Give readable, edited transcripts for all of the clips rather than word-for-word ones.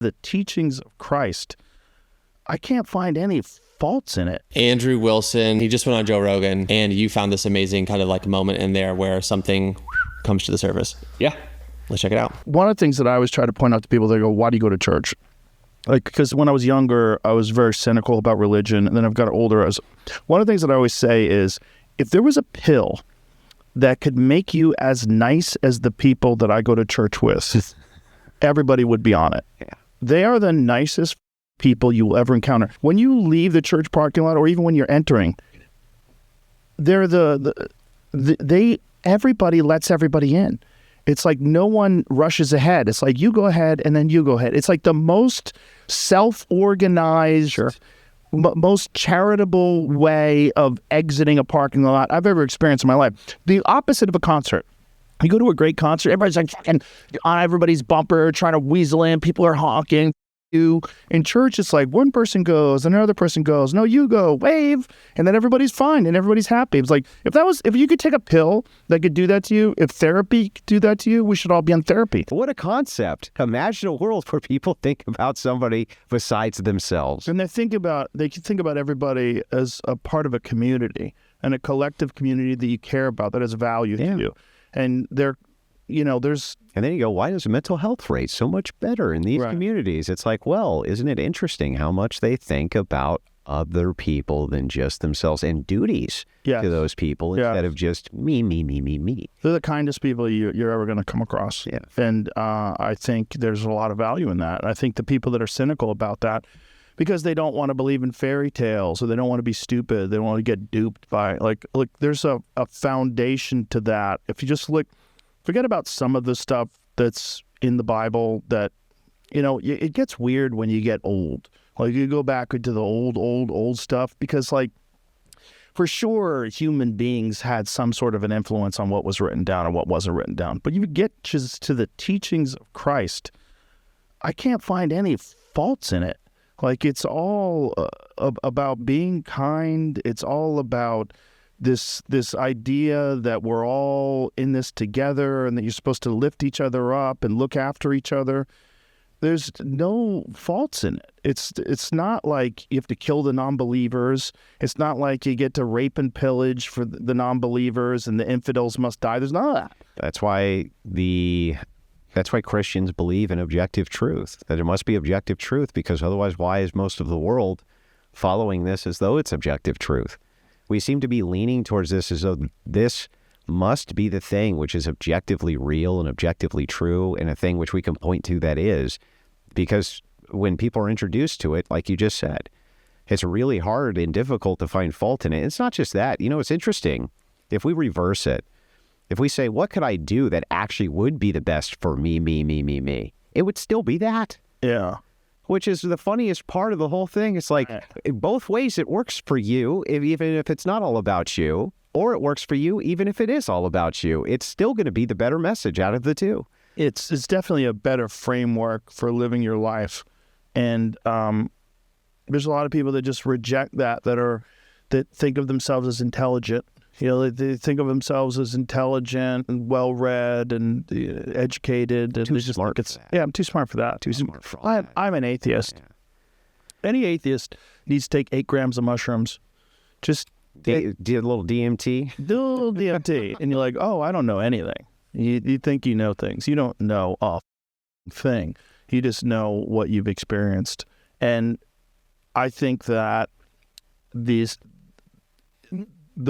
the teachings of Christ, I can't find any faults in it. Andrew Wilson, he just went on Joe Rogan, and you found this amazing kind of like moment in there where something comes to the surface. Yeah, let's check it out. One of the things that I always try to point out to people, they go, why do you go to church? Like, because when I was younger, I was very cynical about religion, and then I've got older. One of the things that I always say is, if there was a pill that could make you as nice as the people that I go to church with, everybody would be on it. Yeah. They are the nicest people you will ever encounter. When you leave the church parking lot, or even when you're entering, they're everybody lets everybody in. It's like no one rushes ahead. It's like you go ahead and then you go ahead. It's like the most self-organized, most charitable way of exiting a parking lot I've ever experienced in my life. The opposite of a concert. You go to a great concert, everybody's like fucking on everybody's bumper, trying to weasel in. People are honking. In church, it's like one person goes, and another person goes, no, you go, wave, and then everybody's fine and everybody's happy. It's like, if you could take a pill that could do that to you, if therapy could do that to you, we should all be on therapy. What a concept. Imagine a world where people think about somebody besides themselves. And they can think about everybody as a part of a community, and a collective community that you care about, that has value to you. And and then you go, why is mental health rate so much better in these communities? It's like, well, isn't it interesting how much they think about other people than just themselves, and duties to those people instead of just me. They're the kindest people you're ever going to come across. Yeah. And I think there's a lot of value in that. I think the people that are cynical about that, because they don't want to believe in fairy tales, or they don't want to be stupid, they don't want to get duped by, look, there's a foundation to that. If you just forget about some of the stuff that's in the Bible that, it gets weird when you get old. Like, you go back into the old stuff, because, for sure, human beings had some sort of an influence on what was written down and what wasn't written down. But you get just to the teachings of Christ, I can't find any faults in it. Like, it's all about being kind. It's all about this idea that we're all in this together, and that you're supposed to lift each other up and look after each other. There's no faults in it. It's not like you have to kill the non-believers. It's not like you get to rape and pillage for the non-believers and the infidels must die. There's none of that. That's why Christians believe in objective truth, that there must be objective truth, because otherwise why is most of the world following this as though it's objective truth? We seem to be leaning towards this as though this must be the thing which is objectively real and objectively true, and a thing which we can point to that is, because when people are introduced to it, like you just said, it's really hard and difficult to find fault in it. It's not just that. It's interesting. If we reverse it, if we say, what could I do that actually would be the best for me, it would still be that. Yeah. Which is the funniest part of the whole thing. It's like, both ways it works for you, even if it's not all about you, or it works for you even if it is all about you. It's still going to be the better message out of the two. It's definitely a better framework for living your life. And there's a lot of people that just reject that think of themselves as intelligent. They think of themselves as intelligent and well-read and educated. And too smart for that. Yeah, I'm too smart for that. Too smart for all that. I'm an atheist. Yeah. Any atheist needs to take 8 grams of mushrooms. Just do a little DMT. Do a little DMT. And you're like, oh, I don't know anything. You think you know things. You don't know a thing. You just know what you've experienced. And I think that the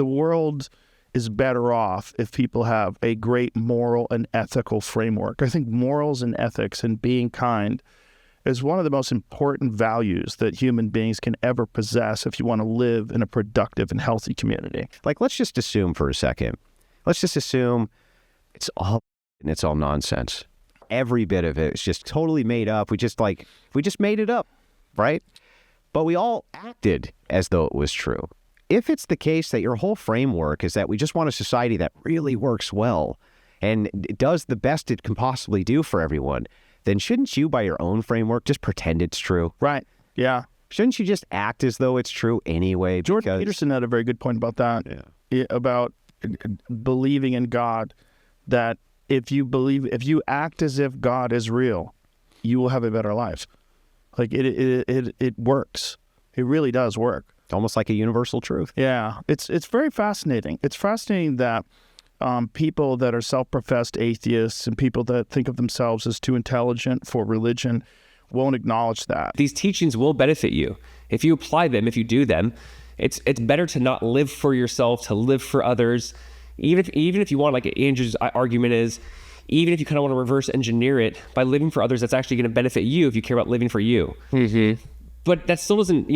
world is better off if people have a great moral and ethical framework. I think morals and ethics and being kind is one of the most important values that human beings can ever possess if you want to live in a productive and healthy community. Like, let's just assume for a second. Let's just assume it's all nonsense. Every bit of it is just totally made up. We just made it up, right? But we all acted as though it was true. If it's the case that your whole framework is that we just want a society that really works well and does the best it can possibly do for everyone, then shouldn't you, by your own framework, just pretend it's true? Right. Yeah. Shouldn't you just act as though it's true anyway? Jordan Peterson had a very good point about that, about believing in God, that if you act as if God is real, you will have a better life. Like it works. It really does work. Almost like a universal truth. Yeah, it's very fascinating. It's fascinating that people that are self-professed atheists and people that think of themselves as too intelligent for religion won't acknowledge that. These teachings will benefit you if you apply them, if you do them. It's better to not live for yourself, to live for others. Even if you want, like Andrew's argument is, even if you kind of want to reverse engineer it, by living for others, that's actually going to benefit you if you care about living for you. Mm-hmm. But that still doesn't,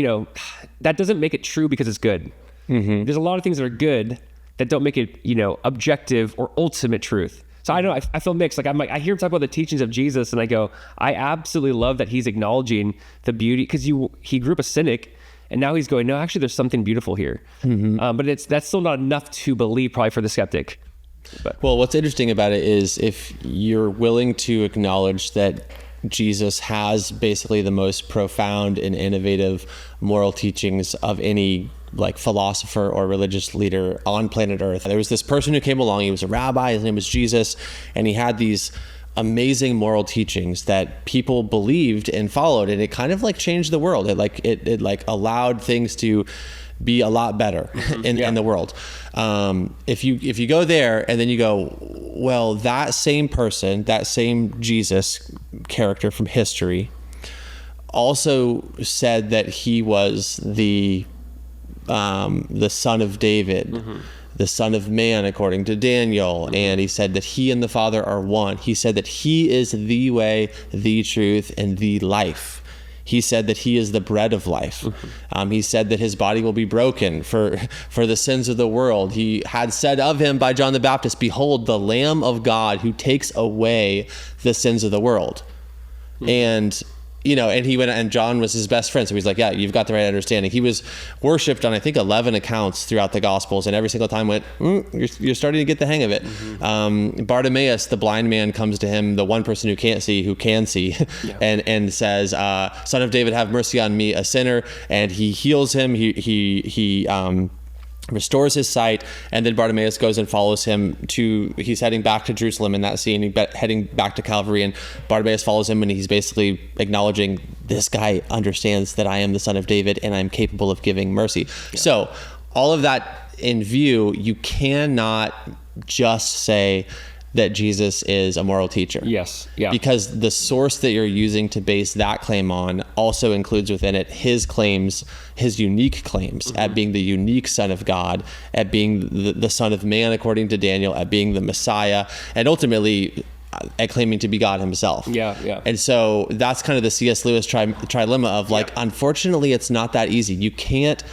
that doesn't make it true because it's good. Mm-hmm. There's a lot of things that are good that don't make it, objective or ultimate truth. So I know I feel mixed. I hear him talk about the teachings of Jesus, and I go, I absolutely love that he's acknowledging the beauty, because he grew up a cynic, and now he's going, no, actually, there's something beautiful here. Mm-hmm. But that's still not enough to believe, probably, for the skeptic. But. Well, what's interesting about it is if you're willing to acknowledge that Jesus has basically the most profound and innovative moral teachings of any philosopher or religious leader on planet Earth. There was this person who came along, he was a rabbi, his name was Jesus, and he had these amazing moral teachings that people believed and followed, and it kind of changed the world. It allowed things to be a lot better in the world. If you go there and then you go, well, that same person, that same Jesus character from history also said that he was the son of David, the son of man, according to Daniel. And he said that he and the Father are one. He said that he is the way, the truth, and the life. He said that he is the bread of life. He said that his body will be broken for the sins of the world. He had said of him by John the Baptist, behold, the Lamb of God who takes away the sins of the world. And and he went, and John was his best friend. So he's like, yeah, you've got the right understanding. He was worshipped on, I think, 11 accounts throughout the Gospels, and every single time went, you're starting to get the hang of it. Bartimaeus, the blind man, comes to him, the one person who can't see, and says, Son of David, have mercy on me, a sinner. And he heals him. He restores his sight, and then Bartimaeus goes and follows him he's heading back to Jerusalem in that scene, heading back to Calvary, and Bartimaeus follows him, and he's basically acknowledging, this guy understands that I am the son of David and I'm capable of giving mercy. Yeah. So all of that in view, you cannot just say that Jesus is a moral teacher. Yes. Yeah. Because the source that you're using to base that claim on also includes within it his claims, his unique claims at being the unique Son of God, at being the Son of Man, according to Daniel, at being the Messiah, and ultimately at claiming to be God himself. Yeah, yeah. And so that's kind of the C.S. Lewis trilemma of unfortunately, it's not that easy. You can't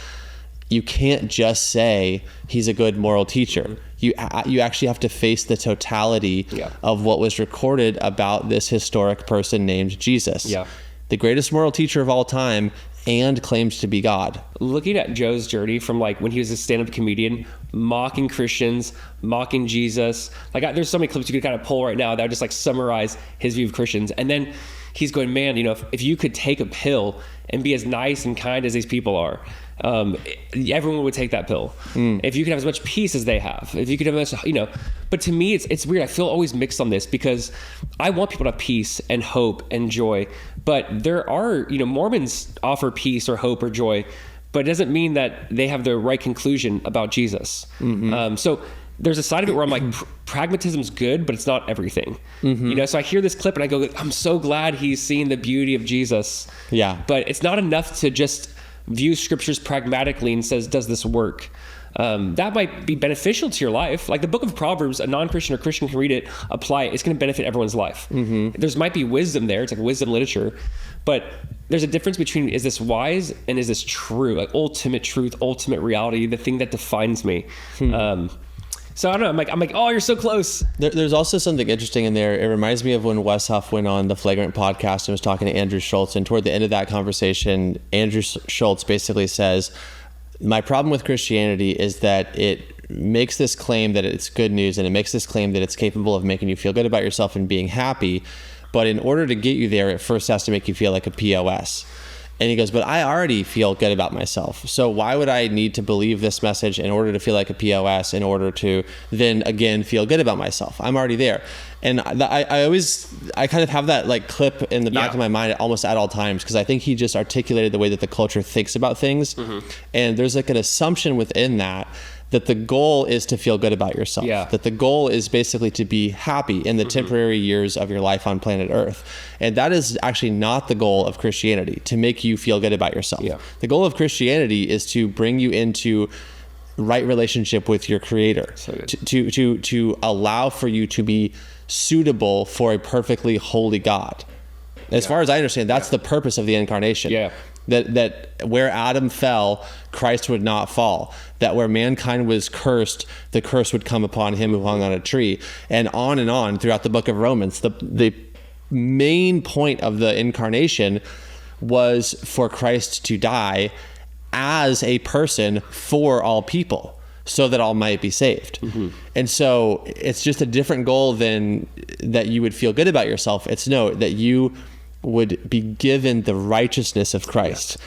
just say he's a good moral teacher. You actually have to face the totality of what was recorded about this historic person named Jesus. Yeah. The greatest moral teacher of all time, and claims to be God. Looking at Joe's journey from when he was a stand-up comedian, mocking Christians, mocking Jesus. There's so many clips you could kind of pull right now that would just summarize his view of Christians. And then he's going, man, if you could take a pill and be as nice and kind as these people are, everyone would take that pill. If you could have as much peace as they have, if you could have as much, but to me, it's weird. I feel always mixed on this, because I want people to have peace and hope and joy, but there are, Mormons offer peace or hope or joy, but it doesn't mean that they have the right conclusion about Jesus. So there's a side of it where I'm like, pragmatism's good, but it's not everything. So I hear this clip and I go, I'm so glad he's seeing the beauty of Jesus. Yeah. But it's not enough to just views scriptures pragmatically and says, does this work? That might be beneficial to your life. Like the book of Proverbs, a non-Christian or Christian can read it, apply it. It's going to benefit everyone's life. There's might be wisdom there. It's like wisdom literature. But there's a difference between, is this wise and is this true? Like ultimate truth, ultimate reality, the thing that defines me. So I don't know. I'm like, oh, you're so close. There's also something interesting in there. It reminds me of when Wes Huff went on the Flagrant podcast and was talking to Andrew Schultz. And toward the end of that conversation, Andrew Schultz basically says, my problem with Christianity is that it makes this claim that it's good news, and it makes this claim that it's capable of making you feel good about yourself and being happy. But in order to get you there, it first has to make you feel like a POS. And he goes, but I already feel good about myself. So why would I need to believe this message in order to feel like a POS, in order to then again feel good about myself? I'm already there. And I kind of have that like clip in the back of my mind almost at all times, because I think he just articulated the way that the culture thinks about things. And there's like an assumption within that the goal is to feel good about yourself. That the goal is basically to be happy in the temporary years of your life on planet Earth. And that is actually not the goal of Christianity, to make you feel good about yourself. The goal of Christianity is to bring you into right relationship with your Creator, to allow for you to be suitable for a perfectly holy God. As far as I understand, that's the purpose of the incarnation. That where Adam fell, Christ would not fall. That where mankind was cursed, the curse would come upon him who hung on a tree. And on throughout the book of Romans. The main point of the incarnation was for Christ to die as a person for all people, so that all might be saved. And so it's just a different goal than that you would feel good about yourself. It's that you would be given the righteousness of Christ.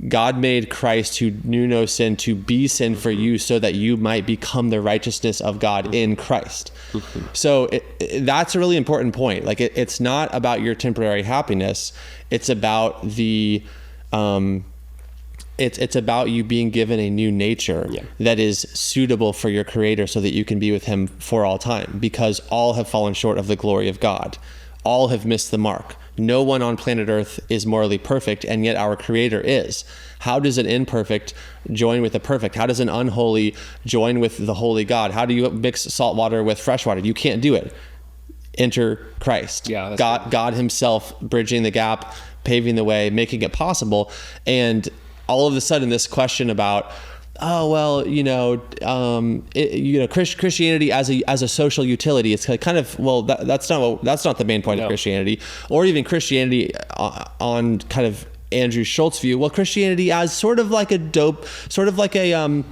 God made Christ, who knew no sin, to be sin for you, so that you might become the righteousness of God in Christ. So that's a really important point. Like it's not about your temporary happiness. It's about it's about you being given a new nature that is suitable for your Creator, so that you can be with him for all time, because all have fallen short of the glory of God. All have missed the mark. No one on planet Earth is morally perfect, and yet our Creator is. How does an imperfect join with a perfect? How does an unholy join with the holy God? How do you mix salt water with fresh water? You can't do it. Enter Christ. God himself bridging the gap, paving the way, making it possible. And all of a sudden, this question about, Christianity as a social utility, it's kind of, that's not the main point of Christianity, or even Christianity on kind of Andrew Schultz's view. Well, Christianity as sort of like a dope, sort of like a serotonin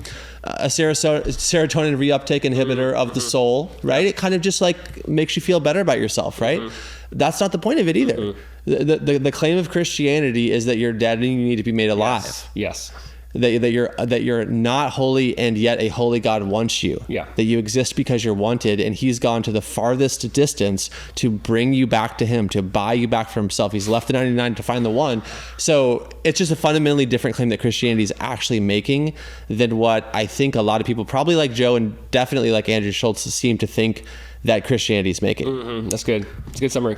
reuptake inhibitor of the soul, right? It kind of just like makes you feel better about yourself, right? That's not the point of it either. The claim of Christianity is that you're dead and you need to be made alive. Yes. That you're not holy, and yet a holy God wants you. That you exist because you're wanted, and he's gone to the farthest distance to bring you back to him, to buy you back from himself. He's left the 99 to find the one. So it's just a fundamentally different claim that Christianity is actually making than what I think a lot of people, probably like Joe and definitely like Andrew Schultz, seem to think that Christianity is making. That's good. It's a good summary.